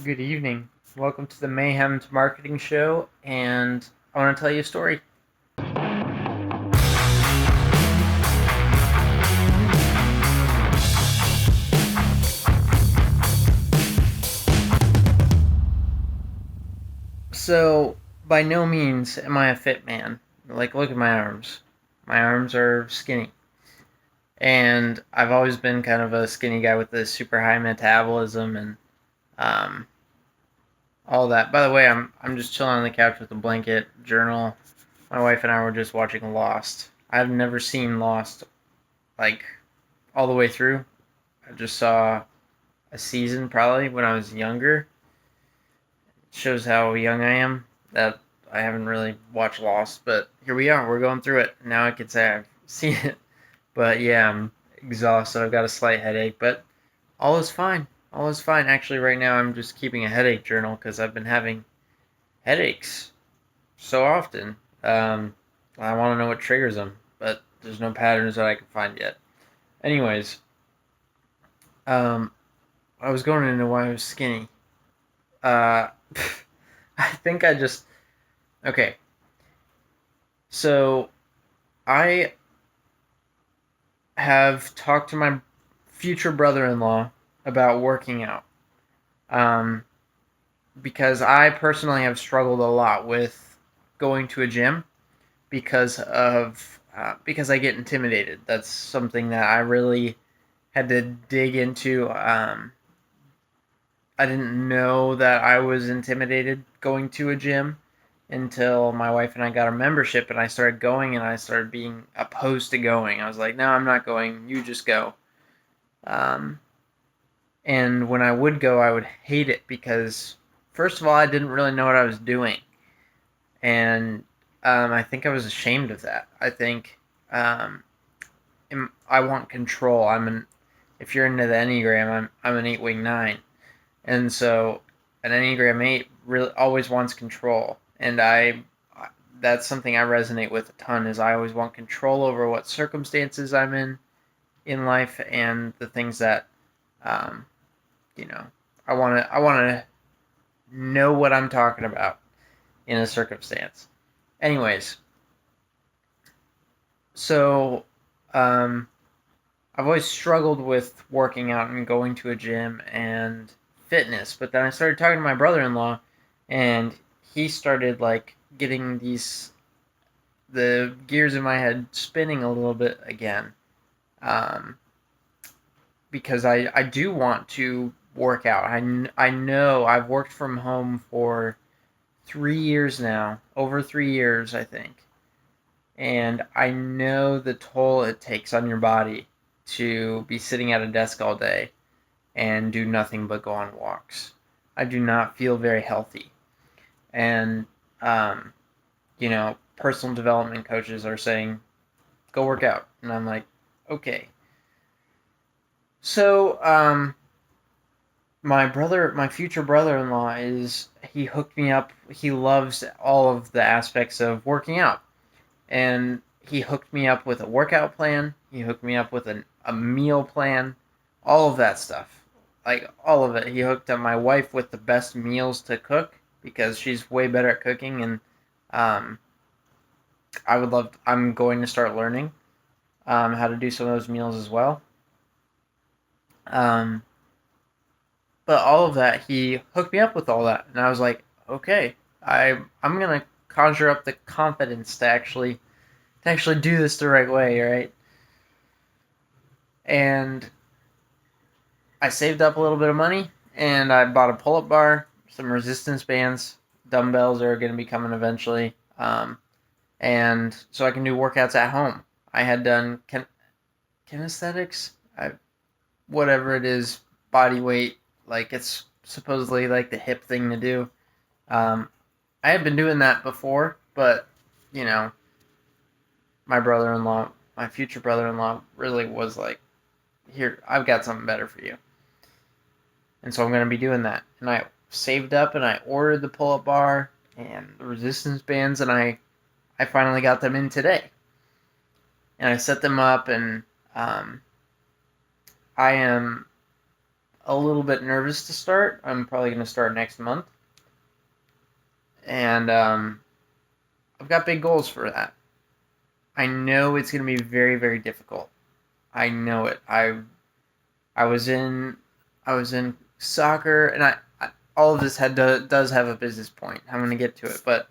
Good evening. Welcome to the Mayhem to Marketing Show, and I want to tell you a story. So, by no means am I a fit man. Like, look at my arms. My arms are skinny. And I've always been kind of a skinny guy with a super high metabolism and um, all that. By the way, I'm just chilling on the couch with a blanket, journal. My wife and I were just watching Lost. I've never seen Lost, like, all the way through. I just saw a season probably when I was younger. It shows how young I am that I haven't really watched Lost, but here we are. We're going through it. Now I can say I've seen it. But yeah, I'm exhausted. I've got a slight headache, but all is fine. All is fine. Actually, right now I'm just keeping a headache journal because I've been having headaches so often. I want to know what triggers them, but there's no patterns that I can find yet. Anyways, um, I was going into why I was skinny. Uh, I think I just okay. So I have talked to my future brother-in-law about working out. Um, because I personally have struggled a lot with going to a gym because I get intimidated. That's something that I really had to dig into. I didn't know that I was intimidated going to a gym until my wife and I got a membership and I started going and I started being opposed to going. I was like, no, I'm not going. You just go. Um, and when I would go, I would hate it because, first of all, I didn't really know what I was doing. And I think I was ashamed of that. I think um, I want control. If you're into the Enneagram, I'm an 8 wing 9. And so an Enneagram 8 really always wants control. And that's something I resonate with a ton is I always want control over what circumstances I'm in life and the things that um, you know I want to know what I'm talking about in a circumstance. Anyways, so um, I've always struggled with working out and going to a gym and fitness, but then I started talking to my brother-in-law, and he started like getting the gears in my head spinning a little bit again, um, because I do want to work out. I know I've worked from home for 3 years now, over 3 years I think, and I know the toll it takes on your body to be sitting at a desk all day and do nothing but go on walks. I do not feel very healthy. And, um, personal development coaches are saying, go work out. And I'm like, okay. So, my future brother in law he hooked me up. He loves all of the aspects of working out. And he hooked me up with a workout plan. He hooked me up with a meal plan, all of that stuff, like all of it. He hooked up my wife with the best meals to cook because she's way better at cooking, and um, I'm going to start learning how to do some of those meals as well. Um, but all of that, he hooked me up with all that, and I was like, okay, I'm gonna conjure up the confidence to actually do this the right way, right? And I saved up a little bit of money and I bought a pull up bar, some resistance bands, dumbbells are going to be coming eventually, and so I can do workouts at home. I had done kinesthetics, whatever it is, body weight, like it's supposedly like the hip thing to do. Um, I had been doing that before, but you know, my future brother in law, really was like, here, I've got something better for you. And so I'm going to be doing that. And I saved up and I ordered the pull up bar and the resistance bands, and I finally got them in today. And I set them up, and um, I am a little bit nervous to start. I'm probably going to start next month. And I've got big goals for that. I know it's going to be very, very difficult. I know it. I was in I was in soccer, and all of this does have a business point. I'm going to get to it, but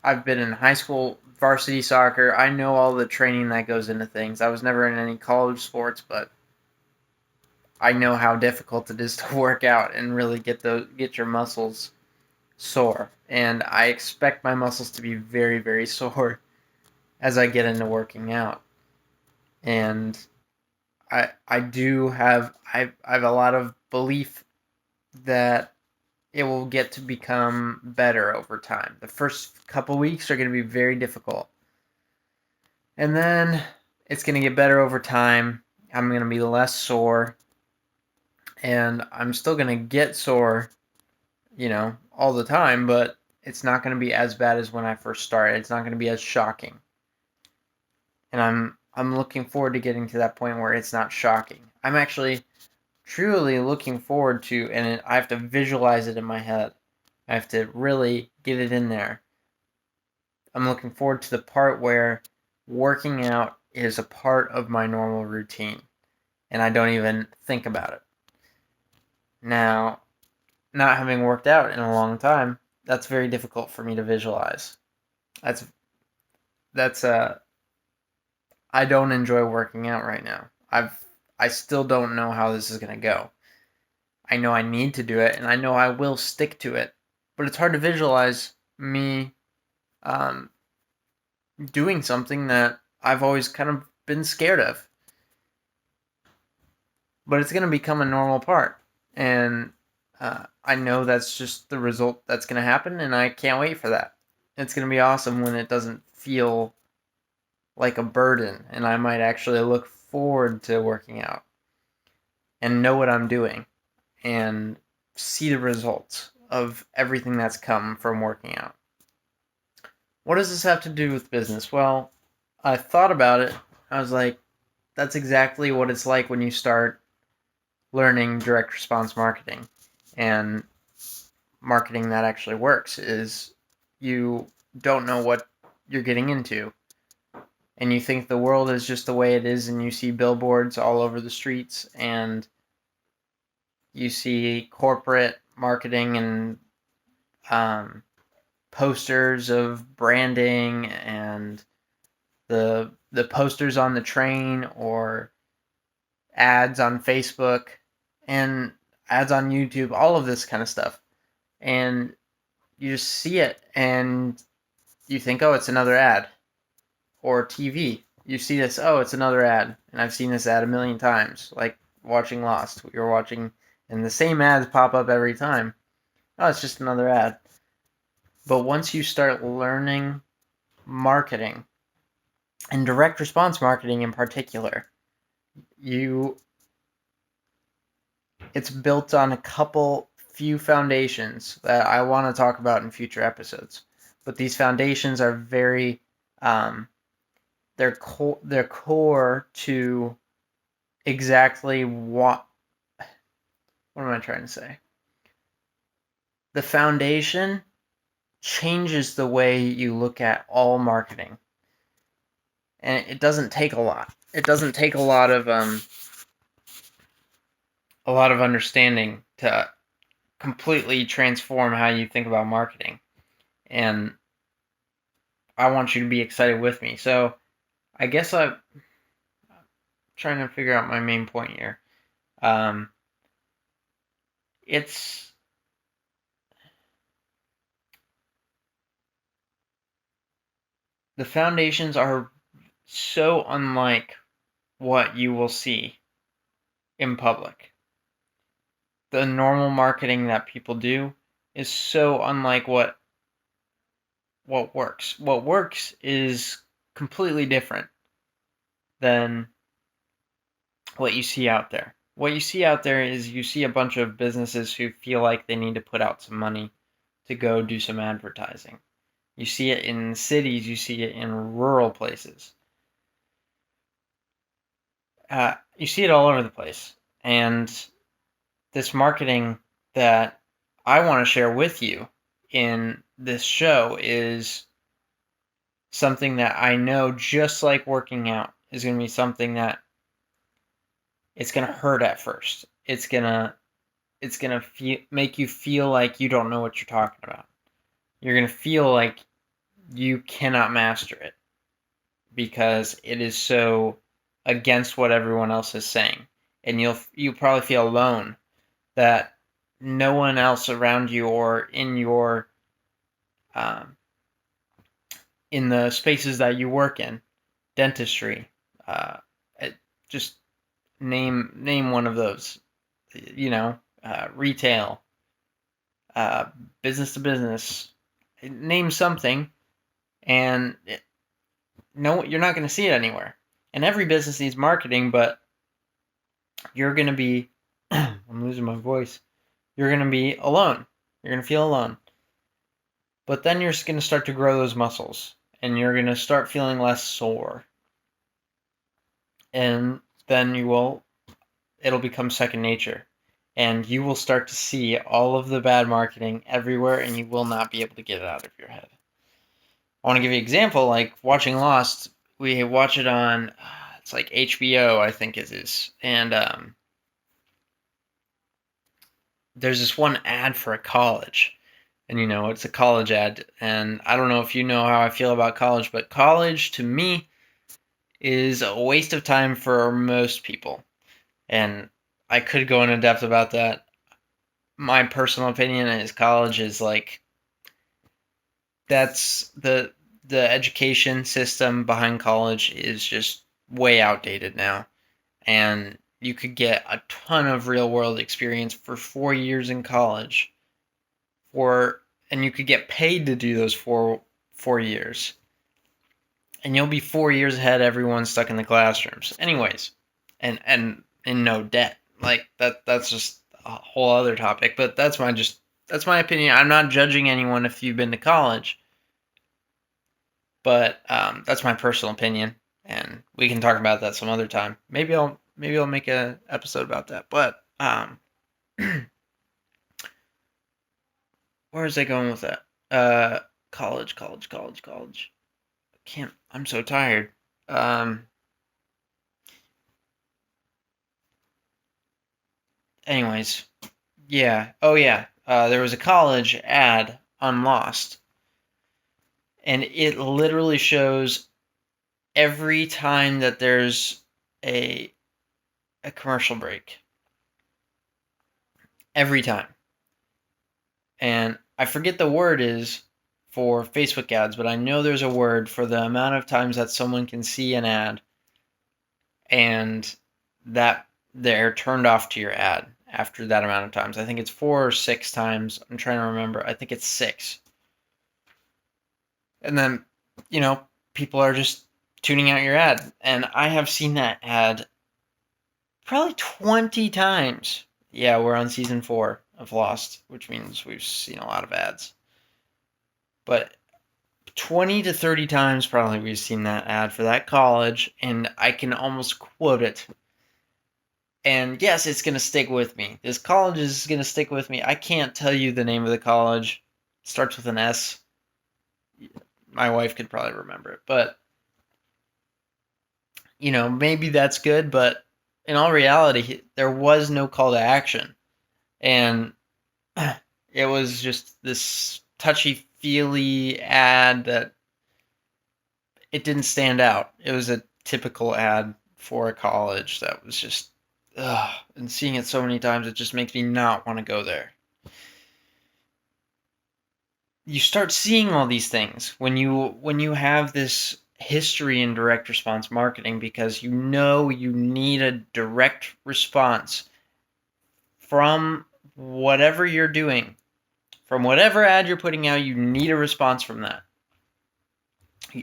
I've been in high school varsity soccer. I know all the training that goes into things. I was never in any college sports, but I know how difficult it is to work out and really get your muscles sore. And I expect my muscles to be very, very sore as I get into working out. And I have a lot of belief that it will get to become better over time. The first couple weeks are going to be very difficult. And then it's going to get better over time. I'm going to be less sore. And I'm still going to get sore, all the time, but it's not going to be as bad as when I first started. It's not going to be as shocking. And I'm looking forward to getting to that point where it's not shocking. I'm actually truly looking forward to, and I have to visualize it in my head. I have to really get it in there. I'm looking forward to the part where working out is a part of my normal routine, and I don't even think about it. Now, not having worked out in a long time, that's very difficult for me to visualize. That's that's I don't enjoy working out right now. I still don't know how this is going to go. I know I need to do it, and I know I will stick to it, but it's hard to visualize me doing something that I've always kind of been scared of. But it's going to become a normal part, and I know that's just the result that's going to happen, and I can't wait for that. It's going to be awesome when it doesn't feel like a burden, and I might actually look forward to working out and know what I'm doing and see the results of everything that's come from working out. What does this have to do with business? Well, I thought about it. I was like, that's exactly what it's like when you start learning direct response marketing and marketing that actually works. Is you don't know what you're getting into, and you think the world is just the way it is, and you see billboards all over the streets, and you see corporate marketing and posters of branding and the posters on the train or ads on Facebook and ads on YouTube, all of this kind of stuff. And you just see it and you think, oh, it's another ad. Or TV. You see this, oh, it's another ad. And I've seen this ad a million times. Like watching Lost. We were watching, and the same ads pop up every time. Oh, it's just another ad. But once you start learning marketing, and direct response marketing in particular, it's built on a few foundations that I want to talk about in future episodes. But these foundations are very they're core to exactly what am I trying to say? The foundation changes the way you look at all marketing. And it doesn't take a lot. It doesn't take a lot of understanding to completely transform how you think about marketing. And I want you to be excited with me. So I guess I'm trying to figure out my main point here. It's the foundations are so unlike what you will see in public. The normal marketing that people do is so unlike what works. What works is completely different than what you see out there. What you see out there is you see a bunch of businesses who feel like they need to put out some money to go do some advertising. You see it in cities, you see it in rural places. You see it all over the place. And this marketing that I want to share with you in this show is something that I know, just like working out, is going to be something that it's going to hurt at first. It's going to make you feel like you don't know what you're talking about. You're going to feel like you cannot master it because it is so against what everyone else is saying. And you'll probably feel alone, that no one else around you or in your um, in the spaces that you work in, dentistry, uh, just name one of those, retail, uh, business to business, name something, and no, you're not going to see it anywhere. And every business needs marketing, but you're going to be, I'm losing my voice. You're going to be alone. You're going to feel alone. But then you're going to start to grow those muscles, and you're going to start feeling less sore. And then it'll become second nature. And you will start to see all of the bad marketing everywhere, and you will not be able to get it out of your head. I want to give you an example, like watching Lost. We watch it on, it's like HBO, I think it is. And there's this one ad for a college. And it's a college ad. And I don't know if you know how I feel about college, but college to me is a waste of time for most people. And I could go into depth about that. My personal opinion is college is like, that's the education system behind college is just way outdated now. And you could get a ton of real world experience for 4 years in college, and you could get paid to do those four years, and you'll be 4 years ahead of everyone stuck in the classrooms anyways, and in no debt. Like that's just a whole other topic, but that's my opinion. I'm not judging anyone if you've been to college, but that's my personal opinion, and we can talk about that some other time. Maybe I'll make a episode about that. But where is I going with that? College. Can't. I'm so tired. Um. Anyways, yeah. Oh yeah. There was a college ad on Lost, and it literally shows every time that there's a a commercial break. Every time. And I forget the word is for Facebook ads, but I know there's a word for the amount of times that someone can see an ad and that they're turned off to your ad after that amount of times. I think it's 4 or 6 times. I'm trying to remember. I think it's 6. And then, people are just tuning out your ad. And I have seen that ad probably 20 times. Yeah, we're on season 4 of Lost, which means we've seen a lot of ads. But 20 to 30 times probably we've seen that ad for that college, and I can almost quote it. And yes, it's going to stick with me. This college is going to stick with me. I can't tell you the name of the college. It starts with an S. My wife could probably remember it. But, maybe that's good, but in all reality, there was no call to action. And it was just this touchy-feely ad that it didn't stand out. It was a typical ad for a college that was just, and seeing it so many times, it just makes me not want to go there. You start seeing all these things when you have this history in direct response marketing, because you need a direct response from whatever you're doing, from whatever ad you're putting out. You need a response from that,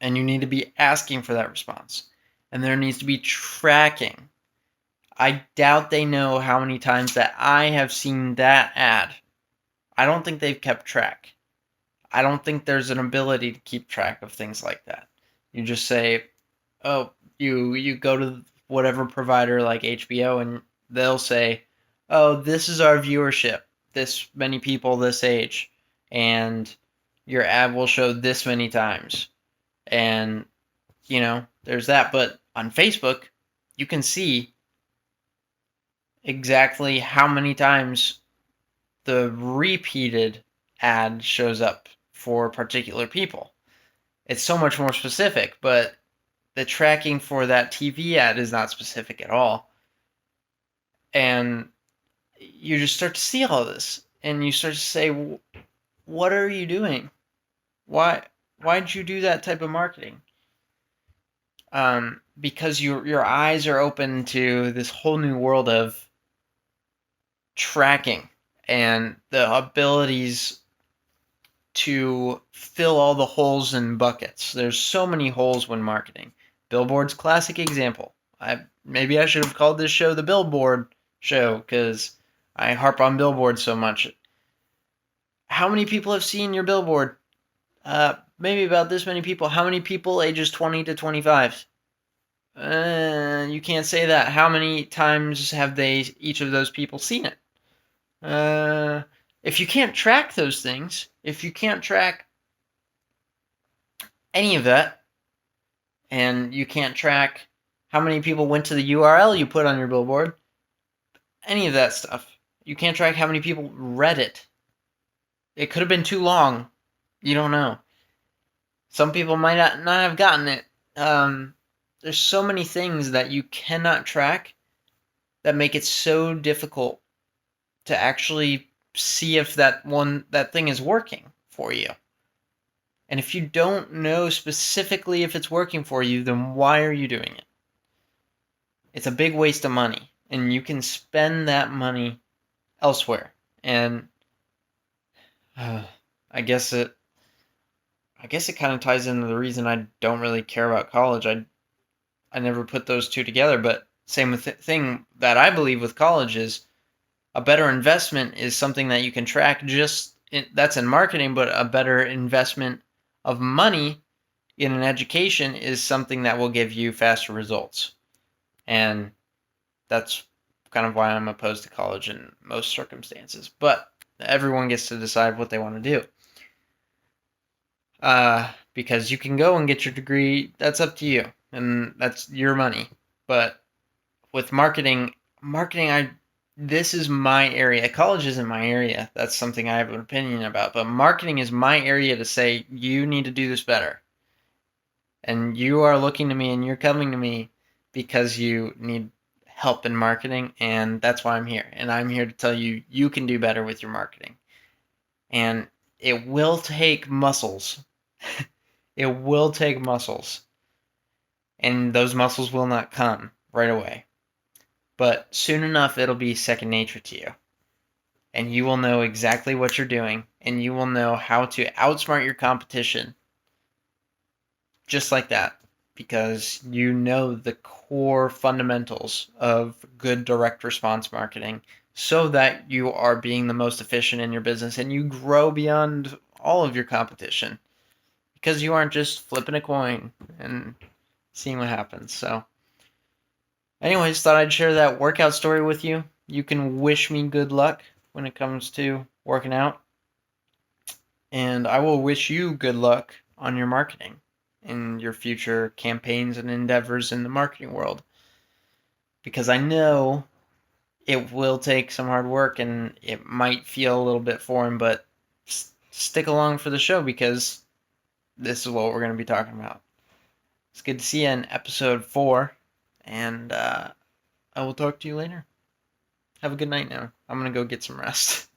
and you need to be asking for that response, and there needs to be tracking. I doubt they know how many times that I have seen that ad. I don't think they've kept track. I don't think there's an ability to keep track of things like that. You just say, oh, you go to whatever provider like HBO, and they'll say, oh, this is our viewership, this many people this age, and your ad will show this many times. And, there's that. But on Facebook, you can see exactly how many times the repeated ad shows up for particular people. It's so much more specific, but the tracking for that TV ad is not specific at all. And you just start to see all this, and you start to say, what are you doing? Why'd you do that type of marketing? Because your eyes are open to this whole new world of tracking and the abilities to fill all the holes in buckets. There's so many holes when marketing. Billboard's classic example. Maybe I should have called this show the Billboard Show because I harp on Billboard so much. How many people have seen your billboard? Maybe about this many people. How many people ages 20 to 25? You can't say that. How many times have each of those people seen it? If you can't track those things, if you can't track any of that, and you can't track how many people went to the URL you put on your billboard, any of that stuff, you can't track how many people read it. It could have been too long. You don't know. Some people might not have gotten it. There's so many things that you cannot track that make it so difficult to actually see if that thing is working for you. And if you don't know specifically if it's working for you, then why are you doing it? It's a big waste of money, and you can spend that money elsewhere. And I guess it kind of ties into the reason I don't really care about college. I never put those two together, but same thing that I believe with college is a better investment is something that you can track that's in marketing, but a better investment of money in an education is something that will give you faster results. And that's kind of why I'm opposed to college in most circumstances. But everyone gets to decide what they want to do. Because you can go and get your degree, that's up to you, and that's your money. But with marketing, this is my area. College isn't my area. That's something I have an opinion about. But marketing is my area to say, you need to do this better. And you are looking to me and you're coming to me because you need help in marketing. And that's why I'm here. And I'm here to tell you, you can do better with your marketing. And it will take muscles. It will take muscles. And those muscles will not come right away. But soon enough, it'll be second nature to you. And you will know exactly what you're doing. And you will know how to outsmart your competition. Just like that. Because you know the core fundamentals of good direct response marketing. So that you are being the most efficient in your business. And you grow beyond all of your competition. Because you aren't just flipping a coin and seeing what happens. So, anyways, thought I'd share that workout story with you. You can wish me good luck when it comes to working out. And I will wish you good luck on your marketing in your future campaigns and endeavors in the marketing world. Because I know it will take some hard work and it might feel a little bit foreign, but stick along for the show because this is what we're going to be talking about. It's good to see you in episode 4, and I will talk to you later. Have a good night now. I'm going to go get some rest.